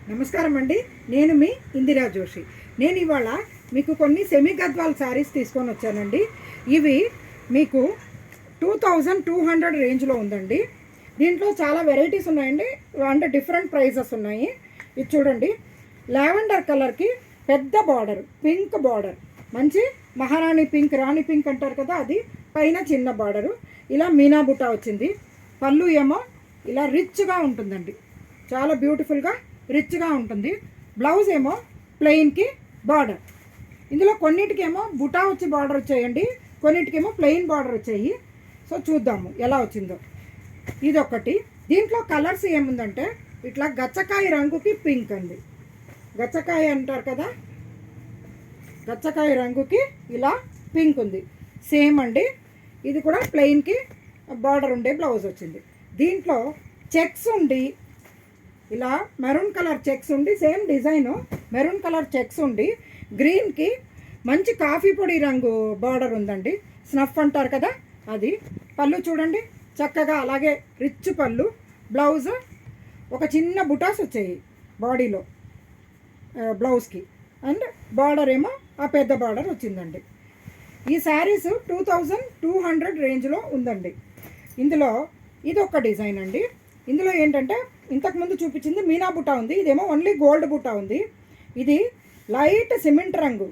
నమస్కారం అండి. నేను మీ ఇందిరా జోషి. నేను ఇవాళ మీకు కొన్ని సెమీ గద్వాల్ శారీస్ తీసుకొని వచ్చానండి. ఇవి మీకు 2200 రేంజ్లో ఉందండి. దీంట్లో చాలా వెరైటీస్ ఉన్నాయండి, అంటే డిఫరెంట్ ప్రైజెస్ ఉన్నాయి. ఇది చూడండి, లావెండర్ కలర్కి పెద్ద బార్డర్, పింక్ బార్డర్, మంచి మహారాణి పింక్, రాణి పింక్ అంటారు కదా, అది పైన చిన్న బార్డరు, ఇలా మీనా బుట్ట వచ్చింది. పళ్ళు ఏమో ఇలా రిచ్గా ఉంటుందండి, చాలా బ్యూటిఫుల్గా రిచ్గా ఉంటుంది. బ్లౌజ్ ఏమో ప్లెయిన్కి బార్డర్. ఇందులో కొన్నిటికేమో బుటా వచ్చి బార్డర్ వచ్చాయండి, కొన్నిటికేమో ప్లెయిన్ బార్డర్ వచ్చాయి. సో చూద్దాము ఎలా వచ్చిందో. ఇదొకటి. దీంట్లో కలర్స్ ఏముందంటే ఇట్లా గచ్చకాయ రంగుకి పింక్ అండి, గచ్చకాయ అంటారు కదా, గచ్చకాయ రంగుకి ఇలా పింక్ ఉంది. సేమ్ అండి, ఇది కూడా ప్లెయిన్కి బార్డర్ ఉండే బ్లౌజ్ వచ్చింది. దీంట్లో చెక్స్ ఉండి ఇలా మెరూన్ కలర్ చెక్స్ ఉండి, same design maroon colour checks ఉండి, గ్రీన్కి మంచి కాఫీ పొడి రంగు బార్డర్ ఉందండి, స్నఫ్ అంటారు కదా అది. పళ్ళు చూడండి చక్కగా అలాగే రిచ్ పళ్ళు. బ్లౌజ్ ఒక చిన్న బుటాస్ వచ్చాయి బాడీలో బ్లౌజ్కి, అండ్ బార్డర్ ఏమో ఆ పెద్ద బార్డర్ వచ్చిందండి. ఈ శారీస్ 2200 రేంజ్లో ఉందండి. ఇందులో ఇది ఒక డిజైన్ అండి. ఇందులో ఏంటంటే ఇంతకుముందు చూపించింది మీనా బుట్ట ఉంది, ఇదేమో ఓన్లీ గోల్డ్ బుట్ట ఉంది. ఇది లైట్ సిమెంట్ రంగు,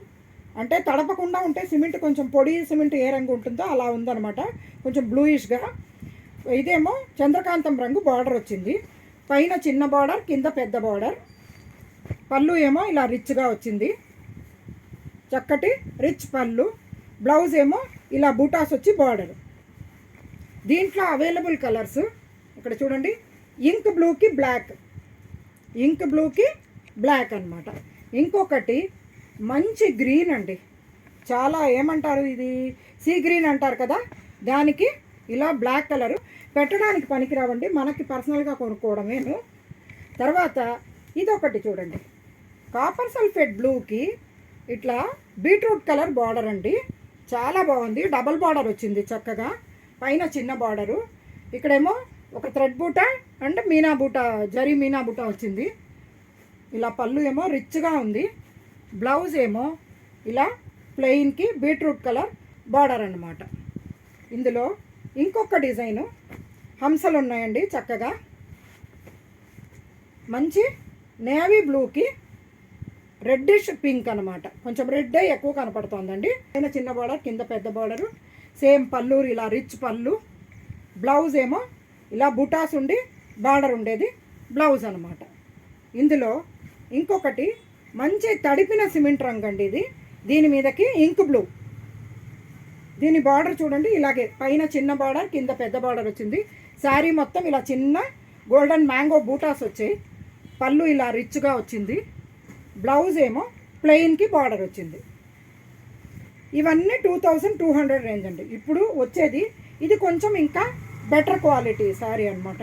అంటే తడపకుండా ఉంటే సిమెంట్, కొంచెం పొడి సిమెంట్ ఏ రంగు ఉంటుందో అలా ఉందన్నమాట, కొంచెం బ్లూయిష్గా. ఇదేమో చంద్రకాంతం రంగు బార్డర్ వచ్చింది, పైన చిన్న బార్డర్, కింద పెద్ద బార్డర్. పళ్ళు ఏమో ఇలా రిచ్గా వచ్చింది, చక్కటి రిచ్ పళ్ళు. బ్లౌజ్ ఏమో ఇలా బూటాస్ వచ్చి బార్డర్. దీంట్లో అవైలబుల్ కలర్స్ ఇక్కడ చూడండి, ఇంక్ బ్లూకి బ్లాక్, ఇంక్ బ్లూకి బ్లాక్ అనమాట. ఇంకొకటి మంచి గ్రీన్ అండి, చాలా ఏమంటారు ఇది, సీ గ్రీన్ అంటారు కదా, దానికి ఇలా బ్లాక్ కలరు. పెట్టడానికి పనికిరావండి, మనకి పర్సనల్గా కొనుక్కోవడమేను. తర్వాత ఇదొకటి చూడండి, కాపర్ సల్ఫేట్ బ్లూకి ఇట్లా బీట్రూట్ కలర్ బార్డర్ అండి, చాలా బాగుంది. డబల్ బార్డర్ వచ్చింది చక్కగా, పైన చిన్న బార్డరు. ఇక్కడేమో ఒక థ్రెడ్ బూట అండ్ మీనా బూట, జరీ మీనా బూట వచ్చింది. ఇలా పళ్ళు ఏమో రిచ్గా ఉంది. బ్లౌజ్ ఏమో ఇలా ప్లెయిన్కి బీట్రూట్ కలర్ బార్డర్ అన్నమాట. ఇందులో ఇంకొక డిజైను హంసలు ఉన్నాయండి, చక్కగా మంచి నేవీ బ్లూకి రెడ్డిష్ పింక్ అనమాట, కొంచెం రెడ్ ఎక్కువ కనపడుతోందండి. పైన చిన్న బార్డర్, కింద పెద్ద బార్డరు, సేమ్ పళ్ళు ఇలా రిచ్ పళ్ళు. బ్లౌజ్ ఏమో ఇలా బుటాస్ ఉండి బార్డర్ ఉండేది బ్లౌజ్ అనమాట. ఇందులో ఇంకొకటి మంచి తడిపిన సిమెంట్ రంగు అండి ఇది, దీని మీదకి ఇంక్ బ్లూ. దీని బార్డర్ చూడండి ఇలాగే, పైన చిన్న బార్డర్, కింద పెద్ద బార్డర్ వచ్చింది. శారీ మొత్తం ఇలా చిన్న గోల్డెన్ మ్యాంగో బూటాస్ వచ్చాయి. పళ్ళు ఇలా రిచ్గా వచ్చింది. బ్లౌజ్ ఏమో ప్లెయిన్కి బార్డర్ వచ్చింది. ఇవన్నీ 2200 రేంజ్ అండి. ఇప్పుడు వచ్చేది ఇది కొంచెం ఇంకా బెటర్ క్వాలిటీ శారీ అనమాట.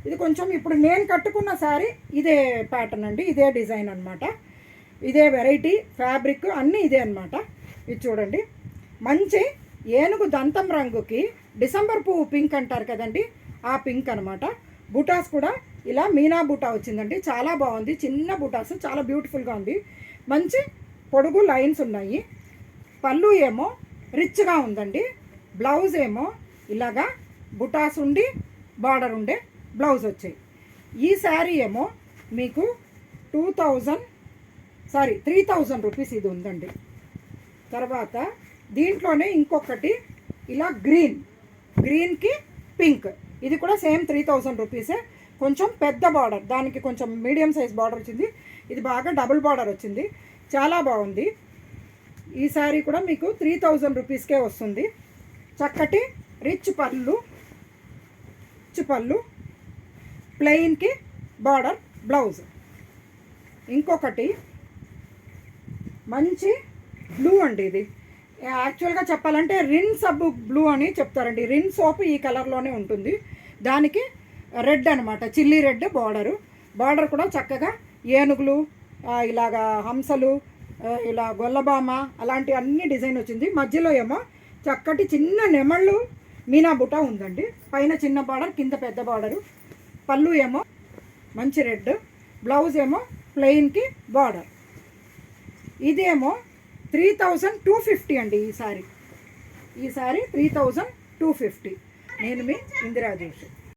ఇది కొంచెం ఇప్పుడు నేను కట్టుకున్న శారీ ఇదే ప్యాటర్న్ అండి, ఇదే డిజైన్ అనమాట, ఇదే వెరైటీ, ఫ్యాబ్రిక్ అన్నీ ఇదే అనమాట. ఇది చూడండి, మంచి ఏనుగు దంతం రంగుకి డిసెంబర్ పువ్వు పింక్ అంటారు కదండి, ఆ పింక్ అనమాట. బుటాస్ కూడా ఇలా మీనా బుటా వచ్చిందండి, చాలా బాగుంది. చిన్న బుటాస్, చాలా బ్యూటిఫుల్గా ఉంది. మంచి పొడుగు లైన్స్ ఉన్నాయి. పళ్ళు ఏమో రిచ్గా ఉందండి. బ్లౌజ్ ఏమో ఇలాగా బుటాస్ ఉండి బార్డర్ ఉండే బ్లౌజ్ వచ్చాయి. ఈ శారీ ఏమో మీకు 3000 రూపీస్ ఇది ఉందండి. తర్వాత దీంట్లోనే ఇంకొకటి ఇలా గ్రీన్కి పింక్, ఇది కూడా సేమ్ 3000 రూపీసే. కొంచెం పెద్ద బార్డర్, దానికి కొంచెం మీడియం సైజ్ బార్డర్ వచ్చింది. ఇది బాగా డబుల్ బార్డర్ వచ్చింది, చాలా బాగుంది. ఈ శారీ కూడా మీకు 3000 రూపీస్కే వస్తుంది. చక్కటి రిచ్ పళ్ళు, ప్లెయిన్కి బార్డర్ బ్లౌజ్. ఇంకొకటి మంచి బ్లూ అండి, ఇది యాక్చువల్గా చెప్పాలంటే రిన్ సబ్బు బ్లూ అని చెప్తారండి. రిన్ సోప్ ఈ కలర్లోనే ఉంటుంది, దానికి రెడ్ అనమాట, చిల్లీ రెడ్ బార్డర్ కూడా చక్కగా ఏనుగులు, ఇలాగా హంసలు, ఇలా గొల్లబామ అలాంటి అన్ని డిజైన్ వచ్చింది. మధ్యలో ఏమో చక్కటి చిన్న నెమళ్ళు మీనా బుట్ట ఉందండి, పైన చిన్న బార్డర్, కింద పెద్ద బార్డరు. పళ్ళు ఏమో మంచి రెడ్, బ్లౌజ్ ఏమో ప్లెయిన్కి బార్డర్. ఇదేమో 3250 అండి. ఈ సారీ 3250. నేను మీ ఇందిరా జోషి.